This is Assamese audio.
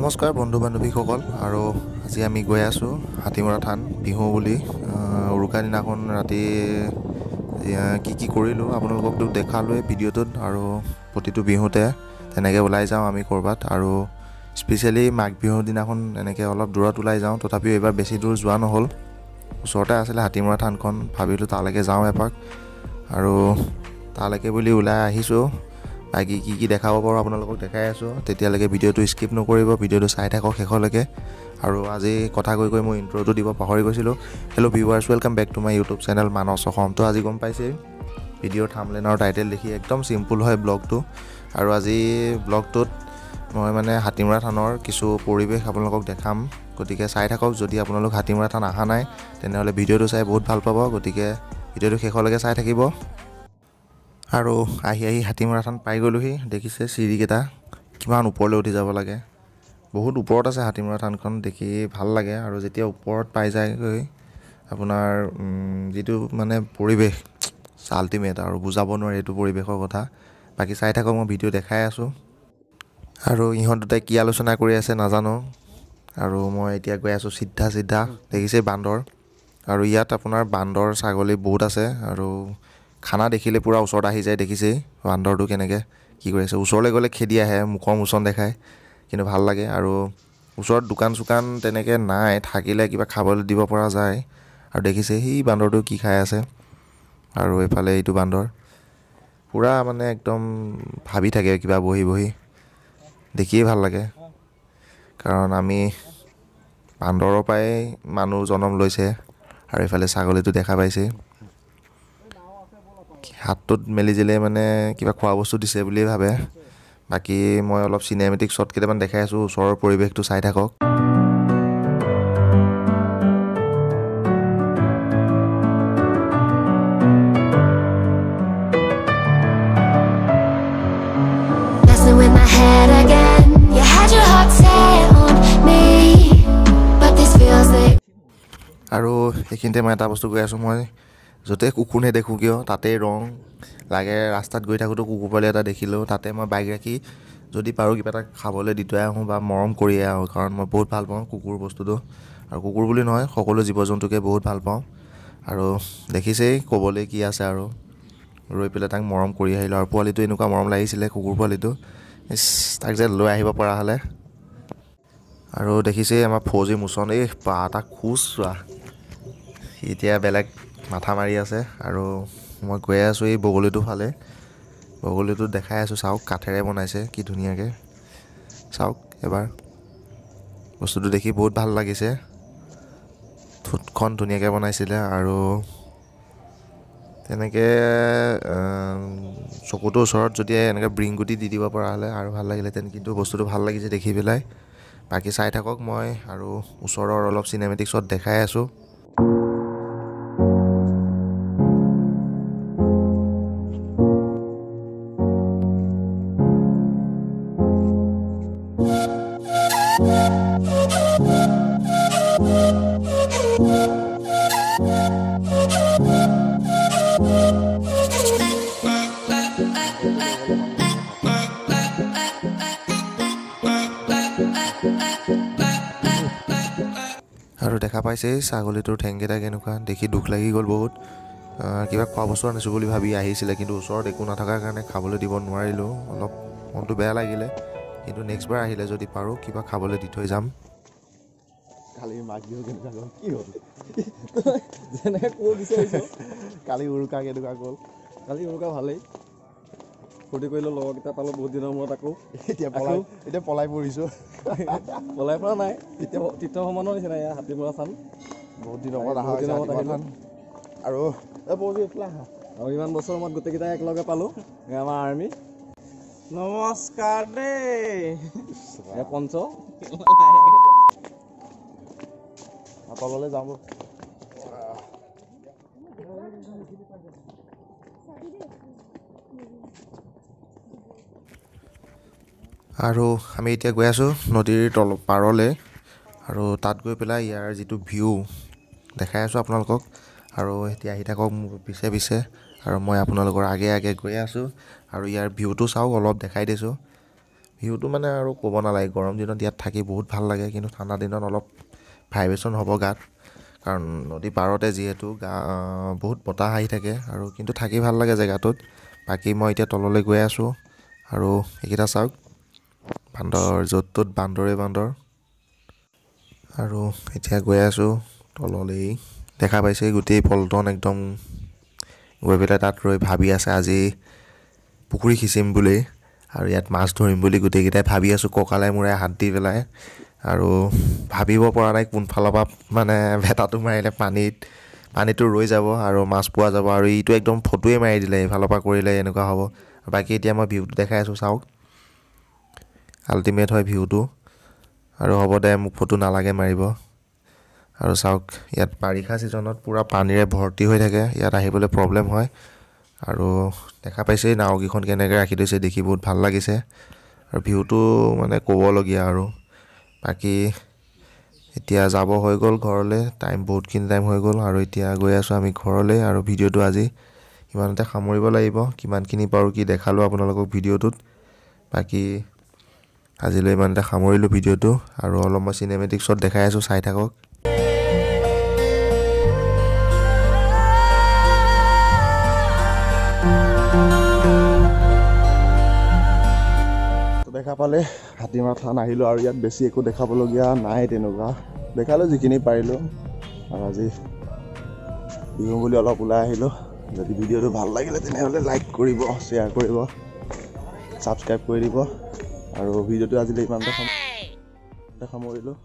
নমস্কাৰ বন্ধু বান্ধৱীসকল আৰু আজি আমি গৈ আছোঁ হাতীমৰা থান বিহু বুলি উৰুকা দিনাখন ৰাতি কি কৰিলোঁ আপোনালোককতো দেখালোৱে ভিডিঅ'টোত আৰু প্ৰতিটো বিহুতে তেনেকৈ ওলাই যাওঁ আমি ক'ৰবাত আৰু স্পেচিয়েলি মাঘ বিহুৰ দিনাখন এনেকৈ অলপ দূৰত ওলাই যাওঁ তথাপিও এইবাৰ বেছি দূৰ যোৱা নহ'ল ওচৰতে আছিলে হাতীমৰা থানখন ভাবিলোঁ তালৈকে যাওঁ এপাক আৰু তালৈকে বুলি ওলাই আহিছোঁ বাকি কি দেখাব পাৰোঁ আপোনালোকক দেখাই আছোঁ তেতিয়ালৈকে ভিডিঅ'টো স্কিপ নকৰিব ভিডিঅ'টো চাই থাকক শেষলৈকে আৰু আজি কথা কৈ মই ইন্ট্ৰ'টো দিব পাহৰি গৈছিলোঁ hello' viewers welcome back to my YouTube channel Manas Assam তো আজি গম পাইছে ভিডিঅ'ৰ থাম্বনেইল আৰু টাইটেল দেখি একদম চিম্পুল হয় ব্লগটো আৰু আজি ব্লগটোত মই মানে হাতীমৰা থানৰ কিছু পৰিৱেশ আপোনালোকক দেখাম গতিকে চাই থাকক যদি আপোনালোক হাতীমৰা থান অহা নাই তেনেহ'লে ভিডিঅ'টো চাই বহুত ভাল পাব গতিকে ভিডিঅ'টো শেষলৈকে চাই থাকিব আৰু আহি হাতীমৰা থান পাই গ'লোহি দেখিছে চিৰিকেইটা কিমান ওপৰলৈ উঠি যাব লাগে বহুত ওপৰত আছে হাতীমৰা থানখন দেখি ভাল লাগে আৰু যেতিয়া ওপৰত পাই যায়গৈ আপোনাৰ যিটো মানে পৰিৱেশ আল্টিমেট আৰু বুজাব নোৱাৰি এইটো পৰিৱেশৰ কথা বাকী চাই থাকক মই ভিডিঅ' দেখাই আছোঁ আৰু ইহঁত দুটাই কি আলোচনা কৰি আছে নাজানো আৰু মই এতিয়া গৈ আছোঁ চিধা দেখিছে বান্দৰ আৰু ইয়াত আপোনাৰ বান্দৰ ছাগলী বহুত আছে আৰু খানা দেখিলে পুৰা ওচৰত আহি যায় দেখিছেই বান্দৰটো কেনেকৈ কি কৰিছে ওচৰলৈ গ'লে খেদি আহে মুখৰ মোচন দেখায় কিন্তু ভাল লাগে আৰু ওচৰত দোকান চোকান তেনেকৈ নাই থাকিলে কিবা খাবলৈ দিব পৰা যায় আৰু দেখিছে সি বান্দৰটো কি খাই আছে আৰু এইফালে এইটো বান্দৰ পুৰা মানে একদম ভাবি থাকে কিবা বহি দেখিয়ে ভাল লাগে কাৰণ আমি বান্দৰৰ পৰাই মানুহ জন্ম লৈছে আৰু এইফালে ছাগলীটো দেখা পাইছে হাতটোত মেলি দিলে মানে কিবা খোৱা বস্তু দিছে বুলিয়ে ভাবে বাকী মই অলপ চিনেমেটিক শ্বট কেইটামান দেখাই আছোঁ ওচৰৰ পৰিৱেশটো চাই থাকক আৰু সেইখিনিতে মই এটা বস্তু কৈ আছোঁ মই য'তে কুকুৰ নেদেখোঁ কিয় তাতেই ৰং লাগে ৰাস্তাত গৈ থাকোঁতো কুকুৰ পোৱালি এটা দেখিলোঁ তাতে মই বাইক ৰাখি যদি পাৰোঁ কিবা এটা খাবলৈ দি থৈ আহোঁ বা মৰম কৰিয়ে আহোঁ কাৰণ মই বহুত ভাল পাওঁ কুকুৰ বস্তুটো আৰু কুকুৰ বুলি নহয় সকলো জীৱ জন্তুকে বহুত ভাল পাওঁ আৰু দেখিছেই ক'বলৈ কি আছে আৰু ৰৈ পেলাই তাক মৰম কৰি আহিলোঁ আৰু পোৱালিটো এনেকুৱা মৰম লাগিছিলে কুকুৰ পোৱালিটো তাক যে লৈ আহিব পৰা হ'লে আৰু দেখিছেই আমাৰ ফৌজি মোচন তাক খোজ চোৱা এতিয়া বেলেগ মাথা মাৰি আছে আৰু মই গৈ আছোঁ এই বগলীটো ফালে বগলীটো দেখাই আছোঁ চাওক কাঠেৰে বনাইছে কি ধুনীয়াকৈ চাওক এবাৰ বস্তুটো দেখি বহুত ভাল লাগিছে ঠোঁটখন ধুনীয়াকৈ বনাইছিলে আৰু তেনেকৈ চকুটোৰ ওচৰত যদি এনেকৈ ব্ৰিংগুটি দি দিব পৰা হ'লে আৰু ভাল লাগিলেহেঁতেন কিন্তু বস্তুটো ভাল লাগিছে দেখি পেলাই বাকী চাই থাকক মই আৰু ওচৰৰ অলপ চিনেমেটিক শ্বট দেখাই আছোঁ আৰু দেখা পাইছেই ছাগলীটোৰ ঠেংকেইটা কেনেকুৱা দেখি দুখ লাগি গ'ল বহুত কিবা খোৱা বস্তু আনিছোঁ বুলি ভাবি আহিছিলে কিন্তু ওচৰত একো নথকাৰ কাৰণে খাবলৈ দিব নোৱাৰিলোঁ অলপ মনটো বেয়া লাগিলে কিন্তু নেক্সট বাৰ আহিলে যদি পাৰোঁ কিবা খাবলৈ দি থৈ যাম কালি মাঘ বিহু কেনেকুৱা গ'ল কি হ'ল যেনেকৈ ক'ব বিচাৰিছোঁ কালি উৰুকা কেনেকুৱা গ'ল কালি উৰুকা ভালেই ফূৰ্তি কৰিলোঁ লগৰকেইটা পালোঁ বহুত দিনৰ মূৰত আকৌ এতিয়া পলাই পৰিছোঁ পলাই পৰা নাই এতিয়া তীৰ্থ সমানৰ নিচিনা এয়া হাতীমৰা থান বহুত দিনৰ মূৰত আহিলোঁ আৰু আৰু ইমান বছৰৰ মূৰত গোটেইকেইটাই একেলগে পালোঁ আমাৰ আৰ্মি নমস্কাৰ দেই পঞ্চ তললৈ যাওঁ আৰু আমি এতিয়া গৈ আছোঁ নদীৰ পাৰলৈ আৰু তাত গৈ পেলাই ইয়াৰ যিটো ভিউ দেখাই আছোঁ আপোনালোকক আৰু এতিয়া আহি থাকক মোৰ পিছে আৰু মই আপোনালোকৰ আগে গৈ আছোঁ আৰু ইয়াৰ ভিউটো চাওক অলপ দেখাই দিছোঁ ভিউটো মানে আৰু ক'ব নালাগে, গৰম দিনত ইয়াত থাকি বহুত ভাল লাগে, কিন্তু ঠাণ্ডা দিনত অলপ ভাইব্ৰেশ্যন হ'ব গাত, কাৰণ নদী পাৰতে যিহেতু বহুত বতাহ আহি থাকে আৰু কিন্তু থাকি ভাল লাগে জেগাটোত। বাকী মই এতিয়া তললৈ গৈ আছোঁ আৰু এইকেইটা চাওক, বান্দৰ য'ত ত'ত বান্দৰে বান্দৰ। আৰু এতিয়া গৈ আছোঁ তললৈ, দেখা পাইছে গোটেই পল্টন একদম গৈ পেলাই তাত ৰৈ ভাবি আছে আজি পুখুৰী সিঁচিম বুলি, আৰু ইয়াত মাছ ধৰিম বুলি গোটেইকেইটাই ভাবি আছোঁ কঁকালে মূৰে হাত দি পেলাই। আৰু ভাবিব পৰা নাই কোনফালৰ পৰা মানে ভেটাটো মাৰিলে পানীটো ৰৈ যাব আৰু মাছ পোৱা যাব, আৰু ইটো একদম ফটোৱে মাৰি দিলে, এইফালৰ পৰা কৰিলে এনেকুৱা হ'ব। বাকী এতিয়া মই ভিউটো দেখাই আছোঁ চাওক, আল্টিমেট হয় ভিউটো। আৰু হ'ব দে, মোক ফটো নালাগে মাৰিব। আৰু চাওক ইয়াত বাৰিষা ছিজনত পূৰা পানীৰে ভৰ্তি হৈ থাকে, ইয়াত আহিবলৈ প্ৰব্লেম হয়। আৰু দেখা পাইছেই নাওকেইখন কেনেকৈ ৰাখি থৈছে, দেখি বহুত ভাল লাগিছে। আৰু ভিউটো মানে ক'বলগীয়া আৰু। বাকী এতিয়া যাব হৈ গ'ল ঘৰলৈ, বহুতখিনি টাইম হৈ গ'ল, আৰু এতিয়া গৈ আছোঁ আমি ঘৰলৈ। আৰু ভিডিঅ'টো আজি ইমানতে সামৰিব লাগিব, কিমানখিনি পাৰোঁ কি দেখালোঁ আপোনালোকক ভিডিঅ'টোত। বাকী আজিলৈ ইমানতে সামৰিলোঁ ভিডিঅ'টো, আৰু অলপ মই চিনেমেটিক্সত দেখাই আছোঁ, চাই থাকক। দেখা পালে হাতীমৰা থান আহিলোঁ, আৰু ইয়াত বেছি একো দেখাবলগীয়া নাই তেনেকুৱা, দেখালোঁ যিখিনি পাৰিলোঁ। আৰু আজি বিহু বুলি অলপ ওলাই আহিলোঁ। যদি ভিডিঅ'টো ভাল লাগিলে তেনেহ'লে লাইক কৰিব, শ্বেয়াৰ কৰিব, ছাবস্ক্ৰাইব কৰি দিব। আৰু ভিডিঅ'টো আজিলৈ ইমানতে সামৰিলোঁ।